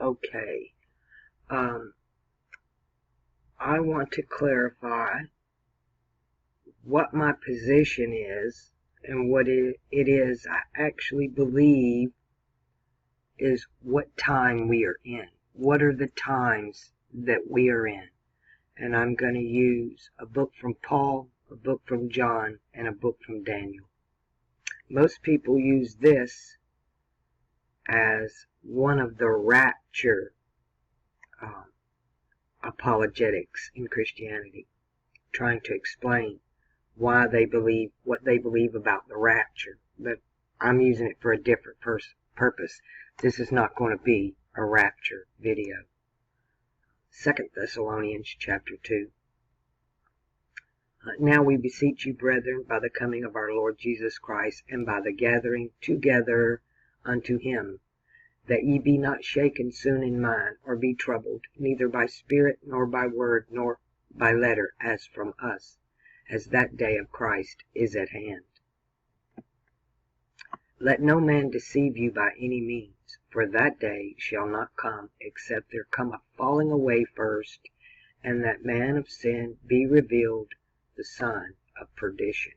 Okay. I want to clarify what my position is and what it is I actually believe is what time we are in. What are the times that we are in? And I'm going to use a book from Paul, a book from John, and a book from Daniel. Most people use this as one of the rapture apologetics in Christianity, trying to explain why they believe what they believe about the rapture. But I'm using it for a different purpose. This is not going to be a rapture video. 2 Thessalonians chapter 2. Now we beseech you, brethren, by the coming of our Lord Jesus Christ, and by the gathering together unto him, that ye be not shaken soon in mind, or be troubled, neither by spirit, nor by word, nor by letter, as from us, as that day of Christ is at hand. Let no man deceive you by any means, for that day shall not come, except there come a falling away first, and that man of sin be revealed, the son of perdition,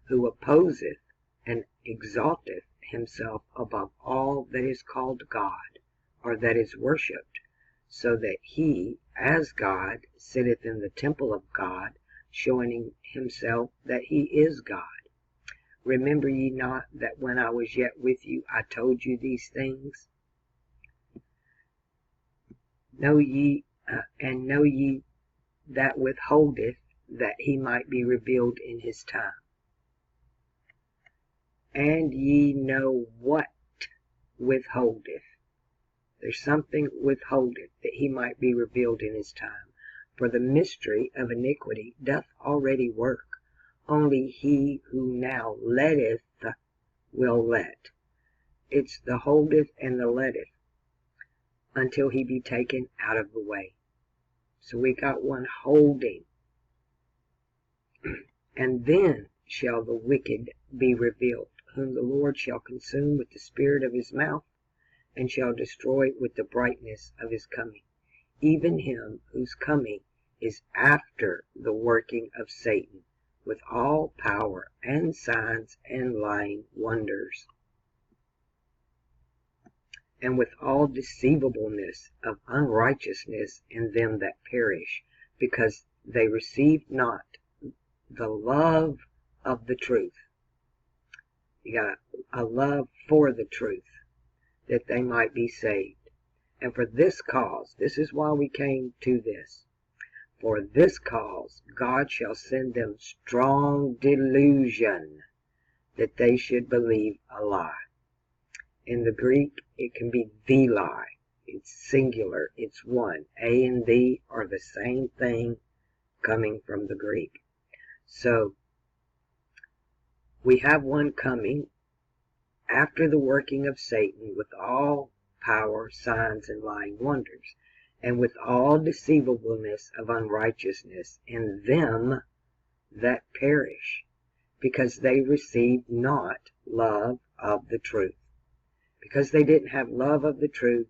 who opposeth and exalteth himself above all that is called God, or that is worshipped, so that he, as God, sitteth in the temple of God, showing himself that he is God. Remember ye not that when I was yet with you, I told you these things? Know ye that withholdeth, that he might be revealed in his time. And ye know what withholdeth. There's something withholdeth, that he might be revealed in his time. For the mystery of iniquity doth already work. Only he who now letteth will let. It's the holdeth and the letteth, until he be taken out of the way. So we got one holding. And then shall the wicked be revealed, whom the Lord shall consume with the spirit of his mouth, and shall destroy with the brightness of his coming, even him whose coming is after the working of Satan, with all power and signs and lying wonders, and with all deceivableness of unrighteousness in them that perish, because they received not the love of the truth. You got a love for the truth, that they might be saved. And for this cause, this is why we came to this, for this cause God shall send them strong delusion, that they should believe a lie. In the Greek, it can be the lie. It's singular, it's one. A and the are the same thing, coming from the Greek. So, we have one coming after the working of Satan, with all power, signs, and lying wonders, and with all deceivableness of unrighteousness in them that perish, because they received not love of the truth. Because they didn't have love of the truth,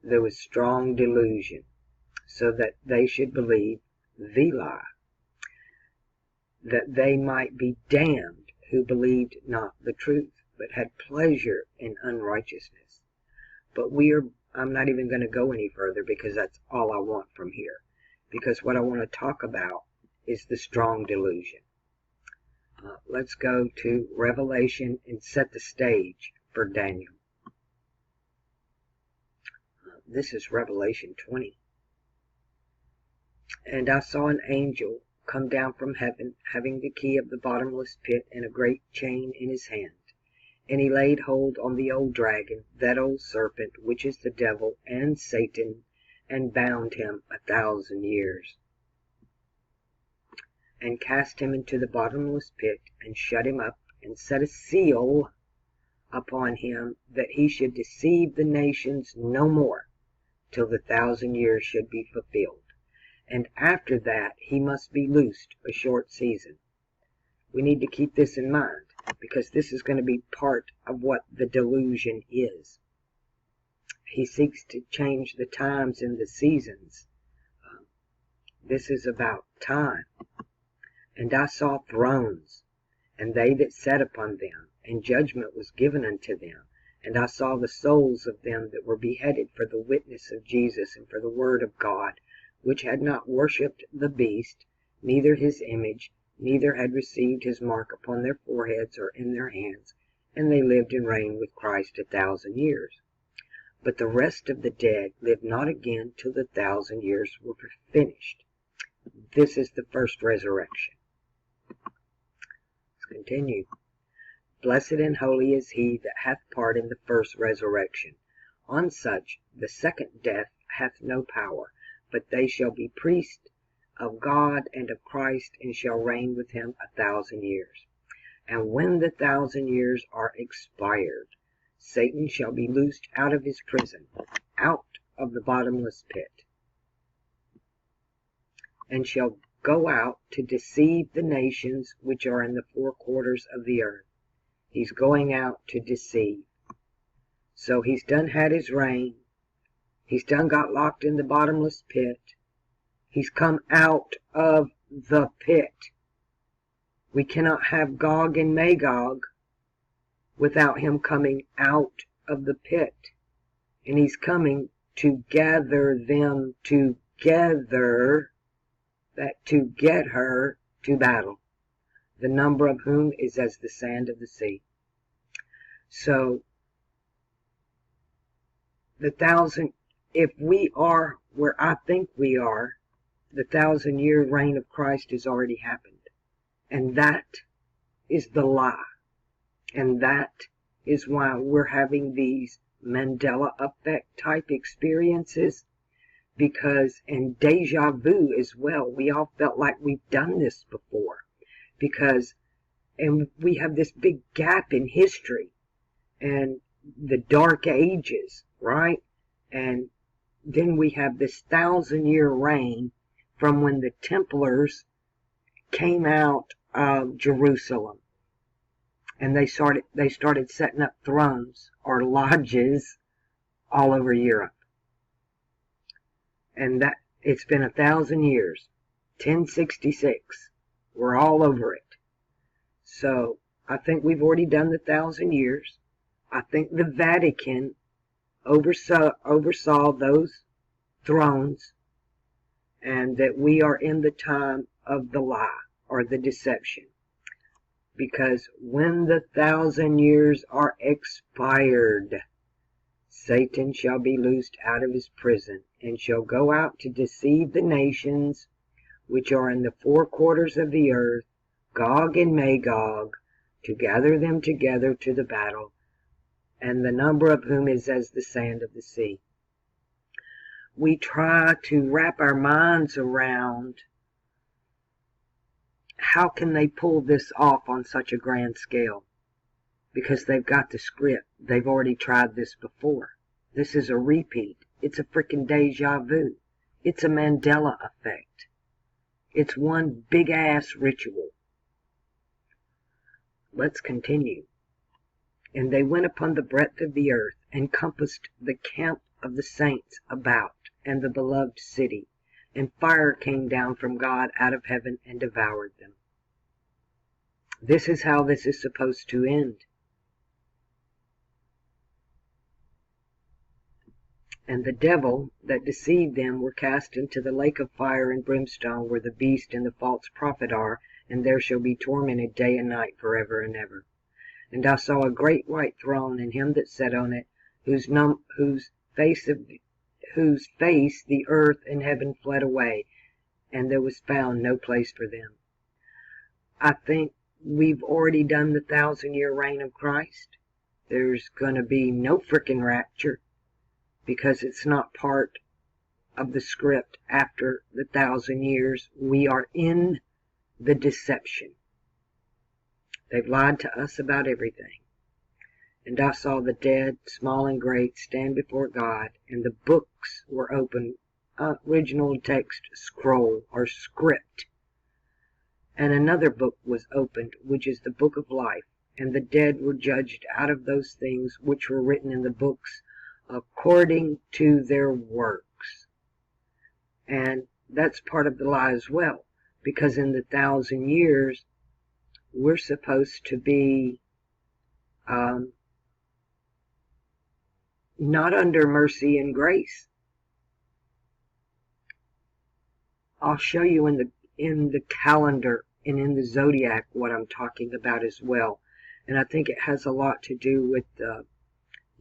there was strong delusion, so that they should believe the lie, that they might be damned who believed not the truth, but had pleasure in unrighteousness. But I'm not even going to go any further, because that's all I want from here. Because what I want to talk about is the strong delusion. Let's go to Revelation and set the stage for Daniel. This is Revelation 20. And I saw an angel come down from heaven, having the key of the bottomless pit and a great chain in his hand. And he laid hold on the old dragon, that old serpent, which is the devil and Satan, and bound him 1,000 years, and cast him into the bottomless pit, and shut him up, and set a seal upon him, that he should deceive the nations no more, till the 1,000 years should be fulfilled. And after that he must be loosed a short season. We need to keep this in mind, because this is going to be part of what the delusion is. he seeks to change the times and the seasons. This is about time. And I saw thrones, and they that sat upon them, and judgment was given unto them. And I saw the souls of them that were beheaded for the witness of Jesus and for the word of God, which had not worshipped the beast, neither his image, neither had received his mark upon their foreheads or in their hands, and they lived and reigned with Christ 1,000 years. But the rest of the dead lived not again till the 1,000 years were finished. This is the first resurrection. Let's continue. Blessed and holy is he that hath part in the first resurrection. On such the second death hath no power, but they shall be priests of God and of Christ, and shall reign with him 1,000 years. And when the 1,000 years are expired, Satan shall be loosed out of his prison, out of the bottomless pit, and shall go out to deceive the nations which are in the four quarters of the earth. He's going out to deceive. So he's done had his reign. He's done got locked in the bottomless pit. He's come out of the pit. We cannot have Gog and Magog without him coming out of the pit. And he's coming to gather them together, that to get her to battle, the number of whom is as the sand of the sea. So, the 1,000, if we are where I think we are, the 1,000-year reign of Christ has already happened. And that is the lie. And that is why we're having these Mandela effect type experiences, because, and deja vu as well, we all felt like we've done this before, because, and we have this big gap in history and the dark ages, right? And then we have this 1,000-year reign from when the Templars came out of Jerusalem, and they started setting up thrones or lodges all over Europe. And that it's been 1,000 years, 1066. We're all over it. So I think we've already done the 1,000 years. I think the Vatican oversaw those thrones, and that we are in the time of the lie or the deception. Because when the 1,000 years are expired, Satan shall be loosed out of his prison, and shall go out to deceive the nations which are in the four quarters of the earth, Gog and Magog, to gather them together to the battle, and the number of whom is as the sand of the sea. We try to wrap our minds around how can they pull this off on such a grand scale, because they've got the script. They've already tried this before. This is a repeat. It's a freaking deja vu. It's a Mandela effect. It's one big ass ritual. Let's continue. And they went upon the breadth of the earth, and compassed the camp of the saints about, and the beloved city. And fire came down from God out of heaven, and devoured them. This is how this is supposed to end. And the devil that deceived them were cast into the lake of fire and brimstone, where the beast and the false prophet are, and there shall be tormented day and night forever and ever. And I saw a great white throne, and him that sat on it, whose face the earth and heaven fled away, and there was found no place for them. I think we've already done the 1,000-year reign of Christ. There's going to be no frickin' rapture, because it's not part of the script after the 1,000 years. We are in the deception. They've lied to us about everything. And I saw the dead, small and great, stand before God, and the books were opened, original text scroll or script. And another book was opened, which is the book of life, and the dead were judged out of those things which were written in the books according to their works. And that's part of the lie as well, because in the 1,000 years, we're supposed to be not under mercy and grace. I'll show you in the calendar and in the zodiac what I'm talking about as well. And I think it has a lot to do with the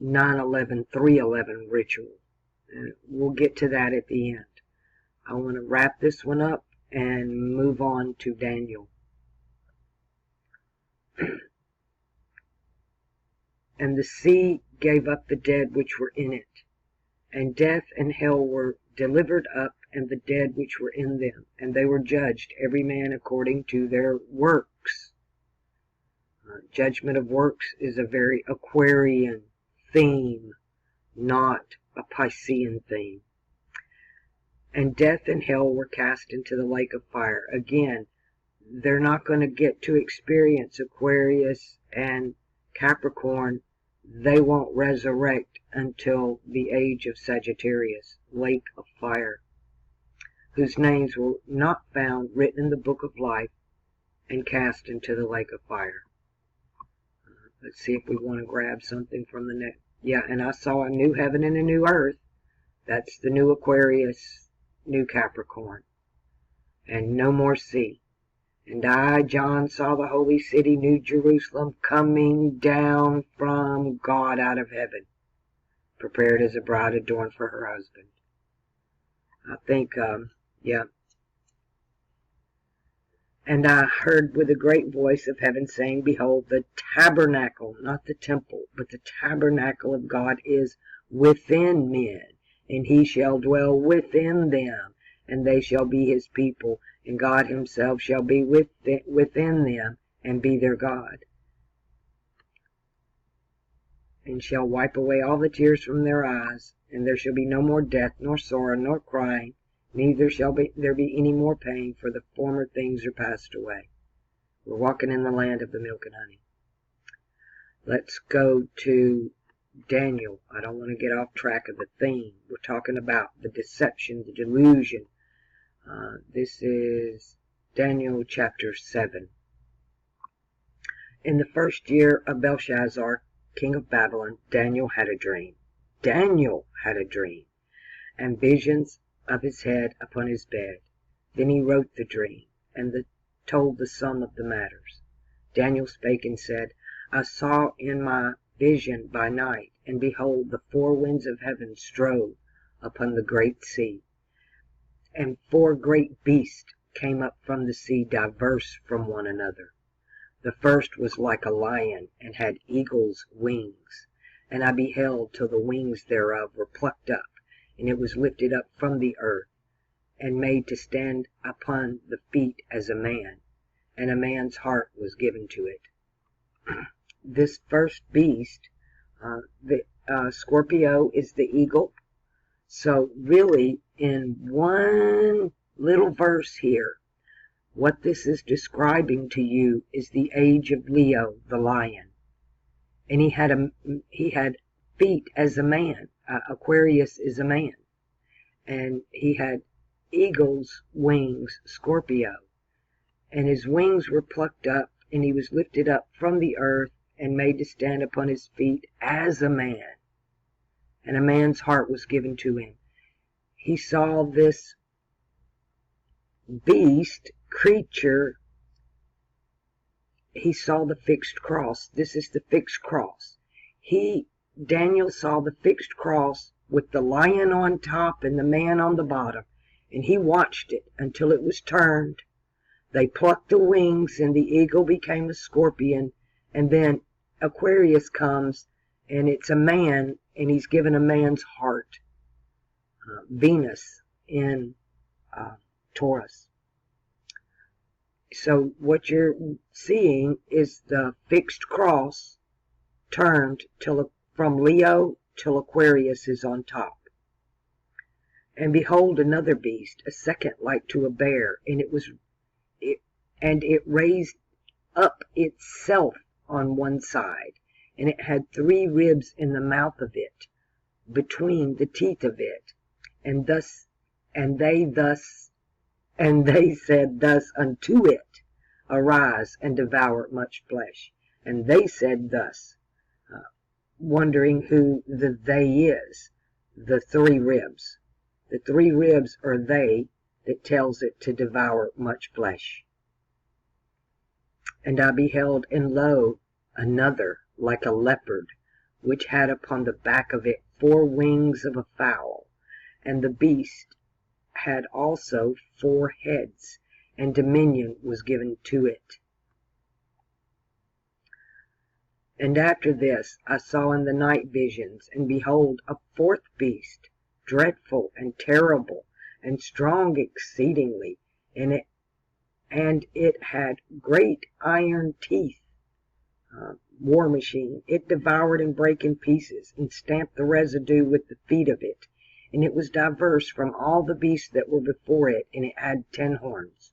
9/11, 3/11 ritual. And we'll get to that at the end. I want to wrap this one up and move on to Daniel. And the sea gave up the dead which were in it, and death and hell were delivered up, and the dead which were in them, and they were judged, every man according to their works. Judgment of works is a very Aquarian theme, not a Piscean theme. And death and hell were cast into the lake of fire. Again, they're not going to get to experience Aquarius and Capricorn. They won't resurrect until the age of Sagittarius, lake of fire, whose names were not found written in the book of life and cast into the lake of fire. Let's see if we want to grab something from the next. Yeah, and I saw a new heaven and a new earth. That's the new Aquarius, new Capricorn. And no more sea. And I, John, saw the holy city, New Jerusalem, coming down from God out of heaven, prepared as a bride adorned for her husband. I think, yeah. And I heard with a great voice of heaven saying, Behold, the tabernacle, not the temple, but the tabernacle of God is within men, and he shall dwell within them, and they shall be his people, and God himself shall be within them, and be their God, and shall wipe away all the tears from their eyes, and there shall be no more death, nor sorrow, nor crying, neither shall there be any more pain, for the former things are passed away. We're walking in the land of the milk and honey. Let's go to Daniel. I don't want to get off track of the theme. We're talking about the deception, the delusion. This is Daniel chapter 7. In the first year of Belshazzar, king of Babylon, Daniel had a dream. Daniel had a dream, and visions of his head upon his bed. Then he wrote the dream, and told the sum of the matters. Daniel spake and said, I saw in my vision by night, and behold, the four winds of heaven strove upon the great sea. And four great beasts came up from the sea, diverse from one another. The first was like a lion, and had eagle's wings. And I beheld till the wings thereof were plucked up, and it was lifted up from the earth, and made to stand upon the feet as a man, and a man's heart was given to it. This first beast, the Scorpio, is the eagle. So really, in one little verse here, what this is describing to you is the age of Leo, the lion. And he had feet as a man. Aquarius is a man. And he had eagle's wings, Scorpio. And his wings were plucked up, and he was lifted up from the earth and made to stand upon his feet as a man. And a man's heart was given to him. He saw this beast, creature, he saw the fixed cross. This is the fixed cross. Daniel saw the fixed cross with the lion on top and the man on the bottom, and he watched it until it was turned. They plucked the wings, and the eagle became a scorpion, and then Aquarius comes, and it's a man, and he's given a man's heart. Venus in Taurus. So what you're seeing is the fixed cross turned from Leo till Aquarius is on top. And behold, another beast, a second like to a bear, and it raised up itself on one side, and it had 3 ribs in the mouth of it, between the teeth of it, and they said thus unto it, Arise and devour much flesh. And they said thus, wondering who the they is, the three ribs. The three ribs are they that tells it to devour much flesh. And I beheld, and lo, another like a leopard, which had upon the back of it 4 wings of a fowl, and the beast had also 4 heads, and dominion was given to it. And after this I saw in the night visions, and behold, a 4th beast, dreadful and terrible, and strong exceedingly, and it had great iron teeth. War machine. It devoured and brake in pieces, and stamped the residue with the feet of it. And it was diverse from all the beasts that were before it, and it had 10 horns.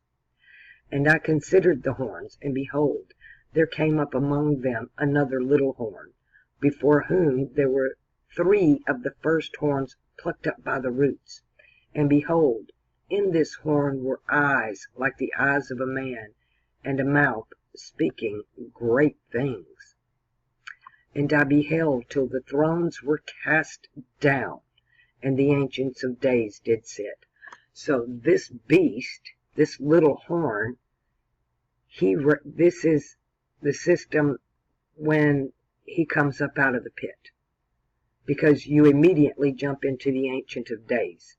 And I considered the horns, and behold, there came up among them another little horn, before whom there were 3 of the first horns plucked up by the roots. And behold, in this horn were eyes like the eyes of a man, and a mouth speaking great things. And I beheld till the thrones were cast down, and the ancients of days did sit. So this beast, this little horn, this is the system when he comes up out of the pit, because you immediately jump into the Ancient of Days.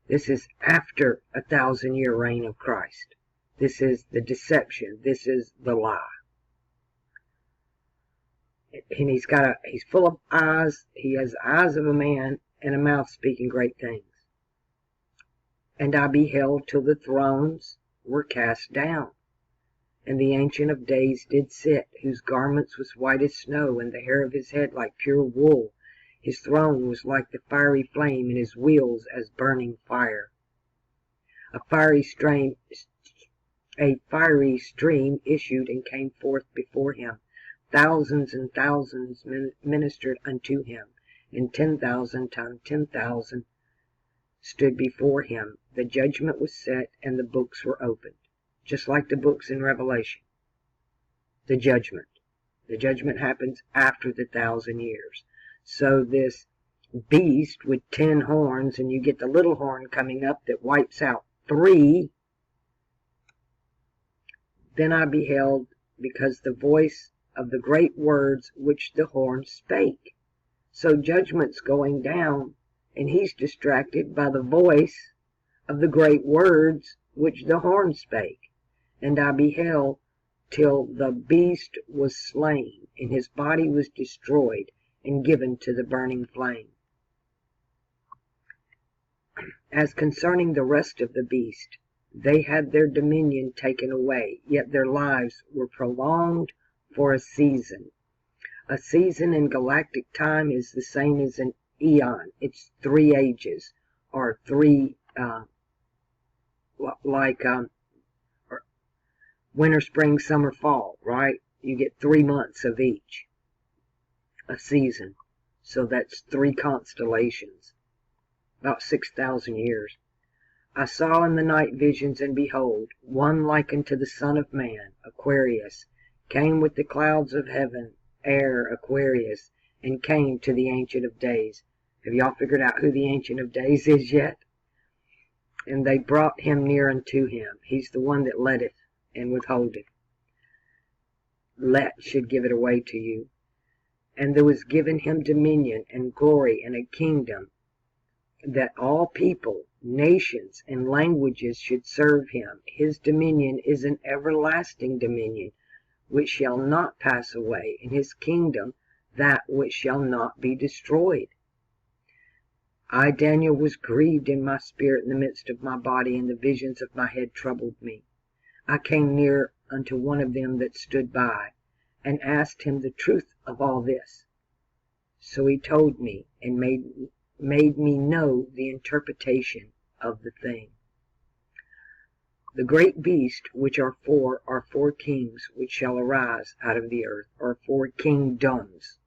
This is after 1,000-year reign of Christ. This is the deception. This is the lie. And he's full of eyes. He has eyes of a man, and a mouth speaking great things. And I beheld till the thrones were cast down, and the Ancient of Days did sit, whose garments was white as snow, and the hair of his head like pure wool. His throne was like the fiery flame, and his wheels as burning fire. A fiery stream issued and came forth before him. Thousands and thousands ministered unto him, and 10,000 times 10,000 stood before him. The judgment was set, and the books were opened, just like the books in Revelation. The judgment happens after the 1,000 years. So this beast with 10 horns, and you get the little horn coming up that wipes out 3. Then I beheld, because the voice of the great words which the horn spake. So judgment's going down, and he's distracted by the voice of the great words which the horn spake. And I beheld till the beast was slain, and his body was destroyed, and given to the burning flame. As concerning the rest of the beast, they had their dominion taken away, yet their lives were prolonged for a season. A season in galactic time is the same as an eon. It's 3 ages, or 3, winter, spring, summer, fall, right? You get 3 months of each, a season. So that's 3 constellations, about 6,000 years. I saw in the night visions, and behold, one like unto the Son of Man, Aquarius, came with the clouds of heaven, Aquarius, and came to the Ancient of Days. Have y'all figured out who the Ancient of Days is yet? And they brought him near unto him. He's the one that letteth and withholdeth. Let should give it away to you. And there was given him dominion and glory and a kingdom, that all people, nations, and languages should serve him. His dominion is an everlasting dominion, which shall not pass away, and his kingdom that which shall not be destroyed. I, Daniel, was grieved in my spirit in the midst of my body, and the visions of my head troubled me. I came near unto one of them that stood by, and asked him the truth of all this. So he told me, and made me know the interpretation of the thing. The great beast, which are 4 kings, which shall arise out of the earth, or 4 kingdoms.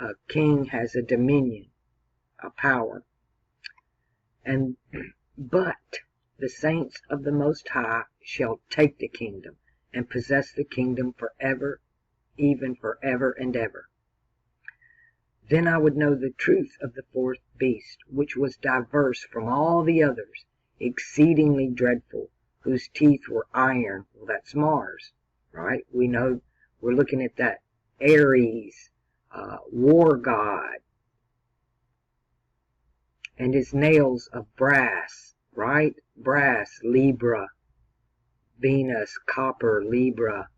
A king has a dominion. a power. But the saints of the Most High shall take the kingdom, and possess the kingdom forever, even forever and ever. Then I would know the truth of the fourth beast, which was diverse from all the others, exceedingly dreadful, whose teeth were iron. Well, that's Mars, right? We know, we're looking at that Aries, war god, and his nails of brass, right? Brass, Libra, Venus, copper, Libra,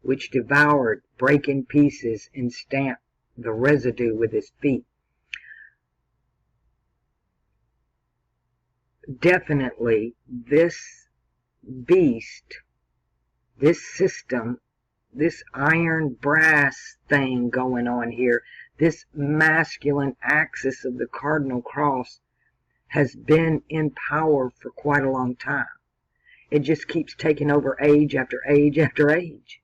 which devoured, break in pieces, and stamp the residue with his feet. Definitely, this beast, this system, this iron brass thing going on here, this masculine axis of the cardinal cross, has been in power for quite a long time. It just keeps taking over age after age after age.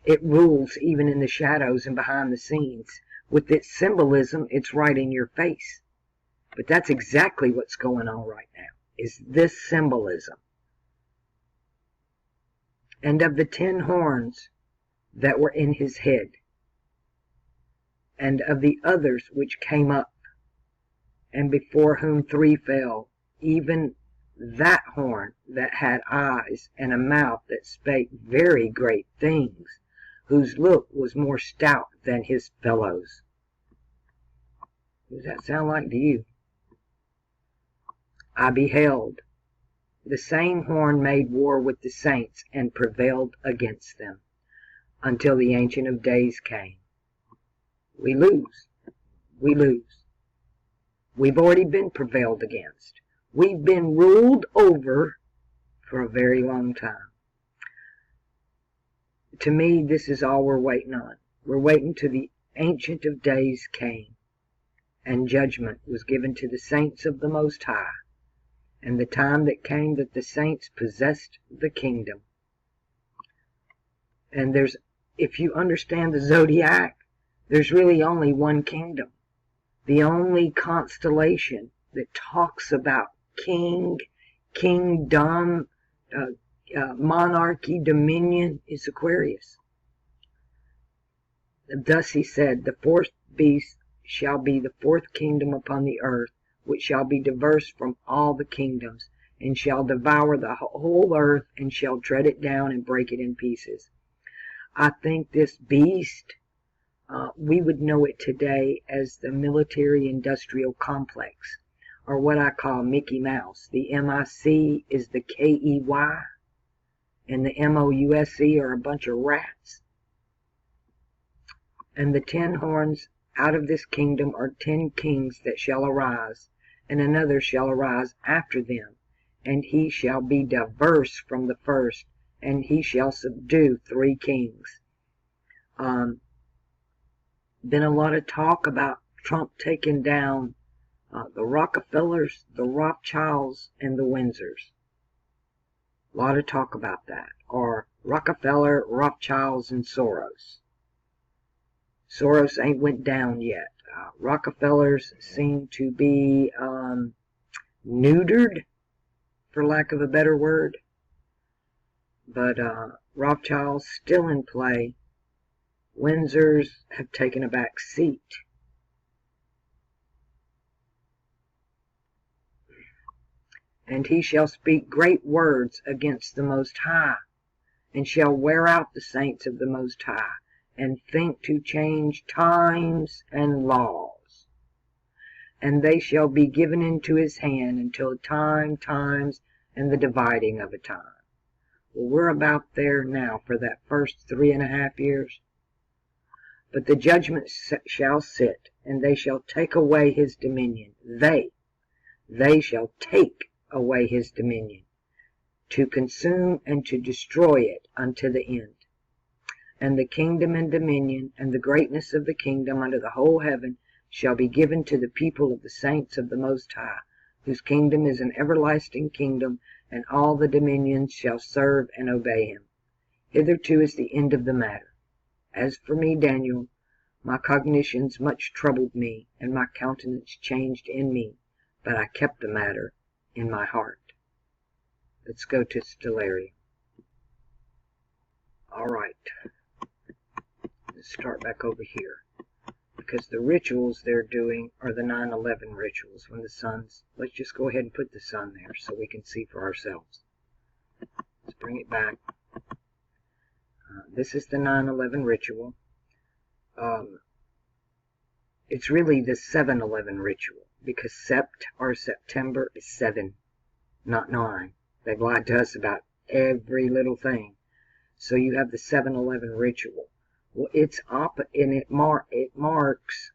It rules even in the shadows and behind the scenes. With its symbolism, it's right in your face. But that's exactly what's going on right now, is this symbolism. And of the 10 horns that were in his head, and of the others which came up, and before whom 3 fell, even that horn that had eyes and a mouth that spake very great things, whose look was more stout than his fellows. What does that sound like to you? I beheld. The same horn made war with the saints and prevailed against them, until the Ancient of Days came. We lose. We lose. We've already been prevailed against. We've been ruled over for a very long time. To me, this is all we're waiting on. We're waiting till the Ancient of Days came, and judgment was given to the saints of the Most High, and the time that came that the saints possessed the kingdom. And if you understand the zodiac, there's really only one kingdom. The only constellation that talks about king, kingdom, monarchy, dominion is Aquarius. Thus he said, the fourth beast shall be the fourth kingdom upon the earth, which shall be diverse from all the kingdoms, and shall devour the whole earth, and shall tread it down and break it in pieces. I think this beast, we would know it today as the military-industrial complex, or what I call Mickey Mouse. The MIC is the KEY, and the MOUSE are a bunch of rats. And the 10 horns out of this kingdom are 10 kings that shall arise, and another shall arise after them, and he shall be diverse from the first, and he shall subdue 3 kings. Been a lot of talk about Trump taking down the Rockefellers, the Rothschilds, and the Windsors. A lot of talk about that. Or Rockefeller, Rothschilds, and Soros. Soros ain't went down yet. Rockefellers seem to be neutered, for lack of a better word. But Rothschilds still in play. Windsors have taken a back seat. And he shall speak great words against the Most High, and shall wear out the saints of the Most High, and think to change times and laws. And they shall be given into his hand until times, and the dividing of a time. Well, we're about there now for that first 3.5 years. But the judgment shall sit, and they shall take away his dominion. They shall take away his dominion, to consume and to destroy it unto the end. And the kingdom and dominion, and the greatness of the kingdom under the whole heaven, shall be given to the people of the saints of the Most High, whose kingdom is an everlasting kingdom, and all the dominions shall serve and obey him. Hitherto is the end of the matter. As for me, Daniel, My cognitions much troubled me, and my countenance changed in me, but I kept the matter in my heart. Let's go to Stellarium. Alright, let's start back over here, because the rituals they're doing are the 9/11 rituals, when the sun's, let's just go ahead and put the sun there so we can see for ourselves. Let's bring it back. This is the 9/11 ritual. It's really the 7/11 ritual, because September is 7, not 9. They've lied to us about every little thing. So you have the 7/11 ritual. Well, it's and it marks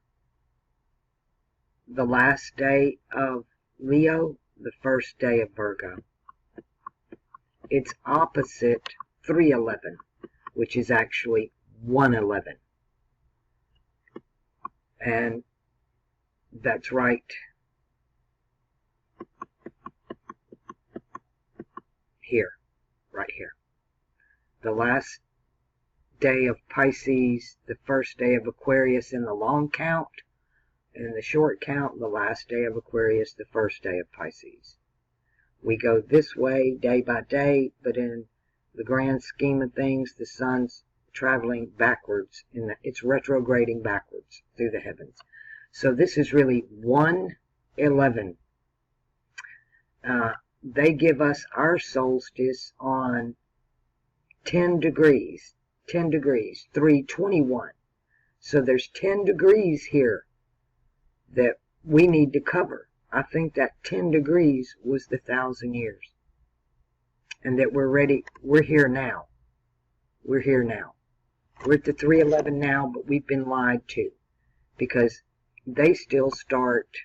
the last day of Leo, the first day of Virgo. It's opposite 3/11, which is actually 1/11. And that's right here, right here. The last day of Pisces, the first day of Aquarius in the long count, and the short count, the last day of Aquarius, the first day of Pisces. We go this way day by day, but in the grand scheme of things, the sun's traveling backwards, it's retrograding backwards through the heavens. So this is really 1/11. They give us our solstice on 10 degrees, 3/21. So there's 10 degrees here that we need to cover. I think that 10 degrees was the 1,000 years. And that we're here now. We're here now. We're at the 3/11 now, but we've been lied to. Because they still start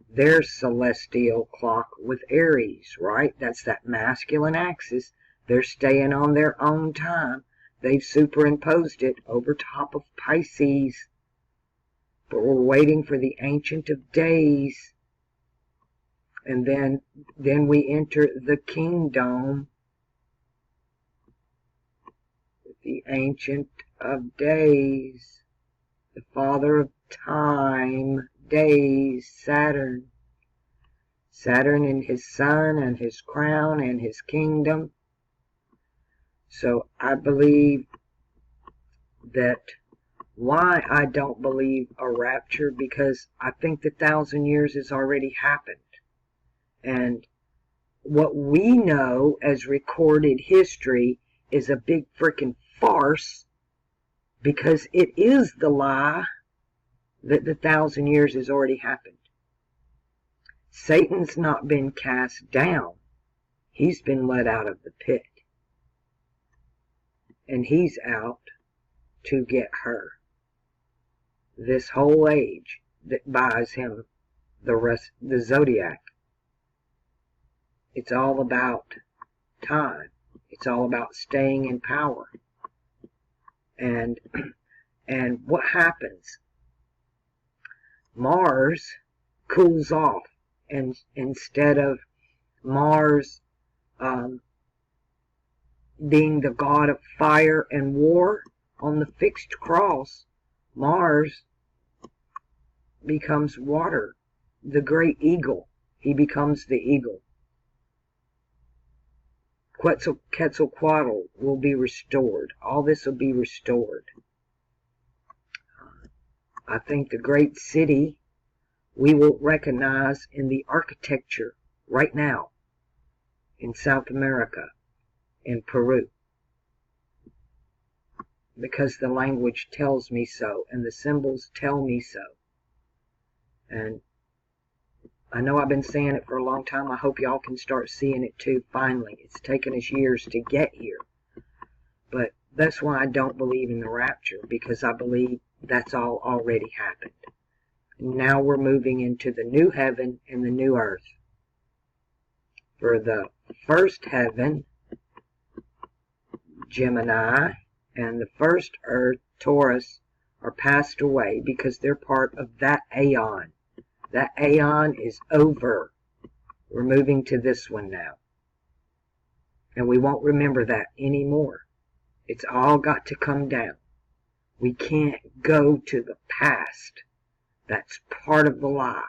their celestial clock with Aries, right? That's that masculine axis. They're staying on their own time. They've superimposed it over top of Pisces. But we're waiting for the Ancient of Days. And then we enter the kingdom. The Ancient of Days. The Father of Time, Days, Saturn. Saturn and his sun and his crown and his kingdom. So I believe that why I don't believe a rapture, because I think the 1,000 years has already happened. And what we know as recorded history is a big freaking farce, because it is the lie that the 1,000 years has already happened. Satan's not been cast down. He's been let out of the pit. And he's out to get her. This whole age that buys him the zodiac. It's all about time. It's all about staying in power. And what happens? Mars cools off, and instead of Mars being the god of fire and war on the fixed cross, Mars becomes water, the great eagle. He becomes the eagle. Quetzalcoatl will be restored. All this will be restored. I think the great city we will recognize in the architecture right now in South America, in Peru, because the language tells me so and the symbols tell me so. And I know I've been saying it for a long time. I hope y'all can start seeing it too, finally. It's taken us years to get here. But that's why I don't believe in the rapture, because I believe that's all already happened. Now we're moving into the new heaven and the new earth. For the first heaven, Gemini, and the first earth, Taurus, are passed away because they're part of that aeon. That aeon is over. We're moving to this one now. And we won't remember that anymore. It's all got to come down. We can't go to the past. That's part of the lie.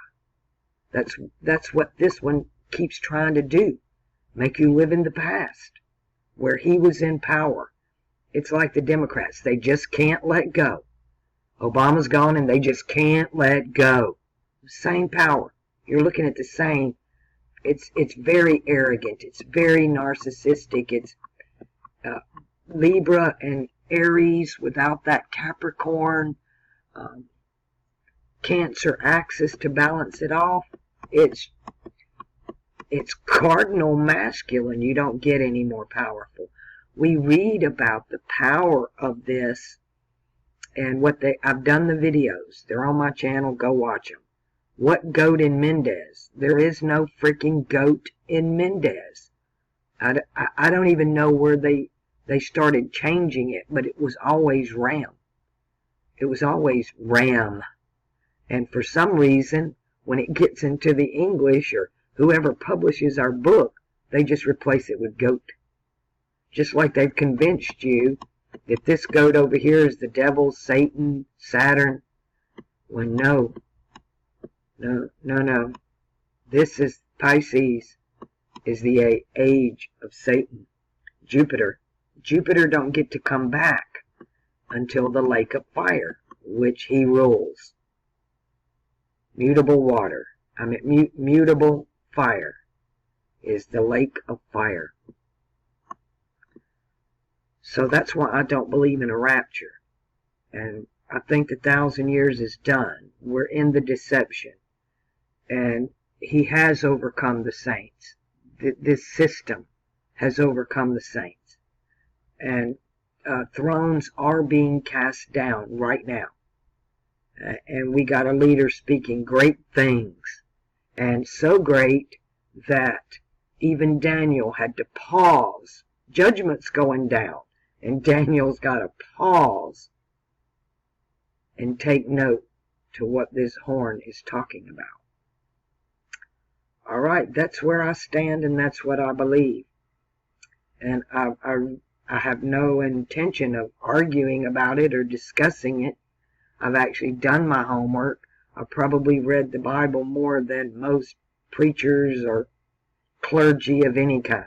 That's what this one keeps trying to do. Make you live in the past, where he was in power. It's like the Democrats. They just can't let go. Obama's gone and they just can't let go. Same power. You're looking at the same. It's very arrogant. It's very narcissistic. It's Libra and Aries without that Capricorn, Cancer axis to balance it off. It's cardinal masculine. You don't get any more powerful. We read about the power of this and I've done the videos. They're on my channel. Go watch them. What goat in Mendez? There is no freaking goat in Mendez. I don't even know where they started changing it, but it was always Ram. It was always Ram. And for some reason, when it gets into the English or whoever publishes our book, they just replace it with goat. Just like they've convinced you that this goat over here is the devil, Satan, Saturn. When no. This is Pisces, is the age of Satan. Jupiter don't get to come back until the lake of fire, which he rules. Mutable fire is the lake of fire. So that's why I don't believe in a rapture. And I think the 1,000 years is done. We're in the deception. And he has overcome the saints. This system has overcome the saints. And thrones are being cast down right now. And we got a leader speaking great things. And so great that even Daniel had to pause. Judgment's going down. And Daniel's got to pause and take note to what this horn is talking about. All right, that's where I stand and that's what I believe. And I have no intention of arguing about it or discussing it. I've actually done my homework. I've probably read the Bible more than most preachers or clergy of any kind.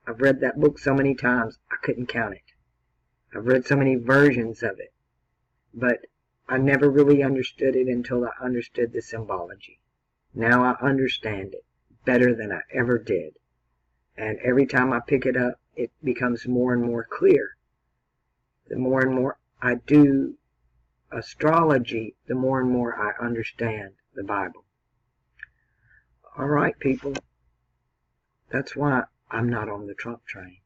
I've read that book so many times, I couldn't count it. I've read so many versions of it. But I never really understood it until I understood the symbology. Now I understand it better than I ever did. And every time I pick it up, it becomes more and more clear. The more and more I do astrology, the more and more I understand the Bible. All right, people. That's why I'm not on the Trump train.